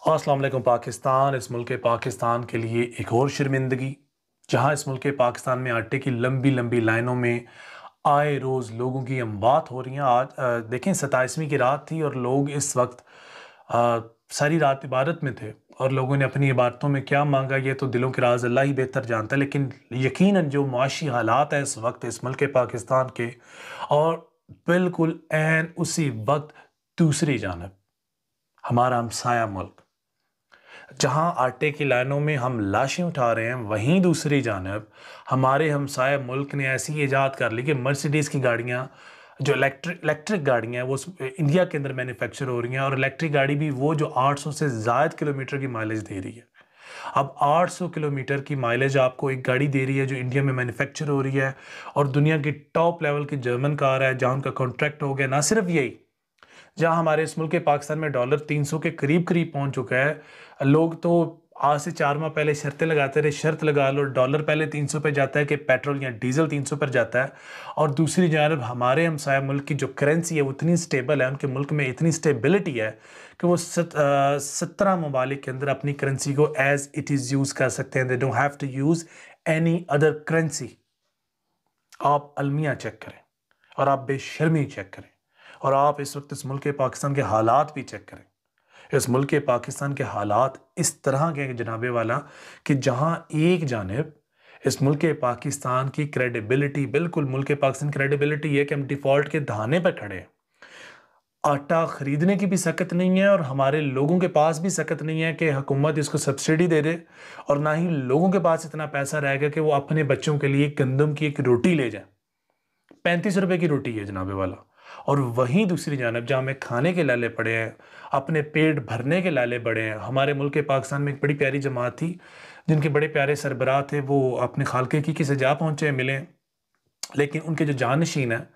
अस्सलाम वालेकुम पाकिस्तान। इस मुल्क पाकिस्तान के लिए एक और शर्मिंदगी, जहां इस मुल्क पाकिस्तान में आटे की लंबी लंबी लाइनों में आए रोज़ लोगों की अमवात हो रही हैं। आज देखें 27वीं की रात थी और लोग इस वक्त अ, सारी रात इबादत में थे और लोगों ने अपनी इबादतों में क्या मांगा ये तो दिलों के राज अल्लाह ही बेहतर जानता है। लेकिन यकीनन जो मुआशी हालात हैं इस वक्त इस मुल्क पाकिस्तान के, और बिल्कुल एन उसी वक्त दूसरी जानब हमारा हमसाया मुल्क, जहां आटे की लाइनों में हम लाशें उठा रहे हैं, वहीं दूसरी जानब हमारे हमसाया मुल्क ने ऐसी ईजाद कर ली कि मर्सिडीज़ की गाड़ियां, जो इलेक्ट्रिक गाड़ियां हैं, वो इंडिया के अंदर मैन्युफैक्चर हो रही हैं। और इलेक्ट्रिक गाड़ी भी वो जो 800 से ज़ायद किलोमीटर की माइलेज दे रही है। अब 800 किलोमीटर की माइलेज आपको एक गाड़ी दे रही है जो इंडिया में मैन्युफैक्चर हो रही है और दुनिया की टॉप लेवल की जर्मन कार है, जहाँ उनका कॉन्ट्रैक्ट हो गया। ना सिर्फ यही, जहां हमारे इस मुल्क पाकिस्तान में डॉलर 300 के करीब करीब पहुंच चुका है। लोग तो आज से 4 माह पहले शर्तें लगाते रहे, शर्त लगा लो, डॉलर पहले 300 पे जाता है कि पेट्रोल या डीजल 300 पर जाता है। और दूसरी जानब हमारे हमसाया मुल्क की जो करेंसी है वो इतनी स्टेबल है, उनके मुल्क में इतनी स्टेबिलिटी है कि वो 17 ममालिक के अंदर अपनी करेंसी को एज इट इज़ यूज़ कर सकते हैं। They don't have to use any other currency. आप अलमिया चेक करें और आप बेशर्मी चेक करें और आप इस वक्त इस मुल्क पाकिस्तान के हालात भी चेक करें। इस मुल्क पाकिस्तान के हालात इस तरह के हैं जनाबे वाला, कि जहां एक जानिब इस मुल्क पाकिस्तान की क्रेडिबिलिटी, बिल्कुल मुल्क पाकिस्तान की क्रेडिबिलिटी है कि हम डिफ़ॉल्ट के दहाने पर खड़े हैं। आटा ख़रीदने की भी सकत नहीं है और हमारे लोगों के पास भी सकत नहीं है कि हुकूमत इसको सब्सिडी दे दे, और ना ही लोगों के पास इतना पैसा रहेगा कि वो अपने बच्चों के लिए गंदम की एक रोटी ले जाए। 35 रुपए की रोटी है जनाबे वाला। और वहीं दूसरी जानब जहाँ हमें खाने के लाले पड़े हैं, अपने पेट भरने के लाले बड़े हैं। हमारे मुल्क पाकिस्तान में एक बड़ी प्यारी जमात थी जिनके बड़े प्यारे सरबराह थे, वो अपने खालके की से जा पहुँचे, मिले। लेकिन उनके जो जानशीन हैं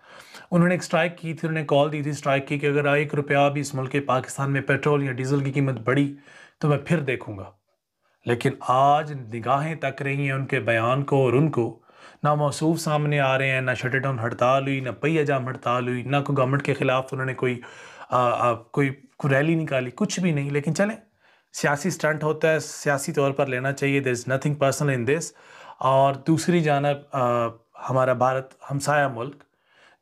उन्होंने एक स्ट्राइक की थी, उन्होंने कॉल दी थी स्ट्राइक की कि अगर 1 रुपया भी इस मुल्क पाकिस्तान में पेट्रोल या डीजल की कीमत बढ़ी तो मैं फिर देखूंगा। लेकिन आज निगाहें तक रही हैं उनके बयान को, और उनको ना मौसूफ सामने आ रहे हैं, ना शट डाउन हड़ताल हुई, ना पहिया जाम हड़ताल हुई, ना कोई गवर्नमेंट के खिलाफ उन्होंने कोई रैली निकाली, कुछ भी नहीं। लेकिन चलें, सियासी स्टंट होता है, सियासी तौर पर लेना चाहिए। There is nothing personal in this. और दूसरी जानब हमारा भारत हमसाया मुल्क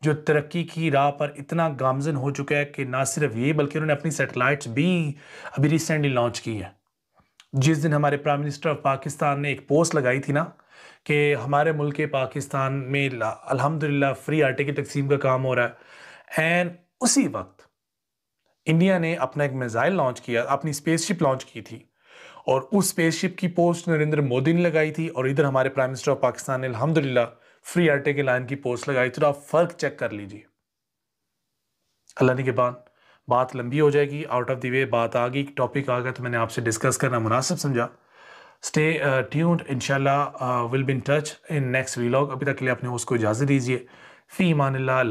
जो तरक्की की राह पर इतना गामजन हो चुका है कि ना सिर्फ ये बल्कि उन्होंने अपनी सैटेलाइट्स भी अभी रिसेंटली लॉन्च की है। जिस दिन हमारे प्राइम मिनिस्टर ऑफ पाकिस्तान ने एक पोस्ट लगाई थी ना कि हमारे मुल्क पाकिस्तान में अल्हम्दुलिल्लाह फ्री आटे की तकसीम का काम हो रहा है, एंड उसी वक्त इंडिया ने अपना एक मिसाइल लॉन्च किया, अपनी स्पेसशिप लॉन्च की थी, और उस स्पेसशिप की पोस्ट नरेंद्र मोदी ने लगाई थी, और इधर हमारे प्राइम मिनिस्टर ऑफ पाकिस्तान ने अल्हम्दुलिल्लाह फ्री आटे की लाइन की पोस्ट लगाई थी। तो आप फ़र्क चेक कर लीजिए। अल्लाह के बाद बात लंबी हो जाएगी, आउट ऑफ द वे बात आ गई, टॉपिक आ गया, तो मैंने आपसे डिस्कस करना मुनासिब समझा। स्टे ट्यून्ड, इंशाल्लाह will be in touch in next vlog. अभी तक के लिए अपने उसको इजाज़त दीजिए। फ़ी ईमानिल्लाह।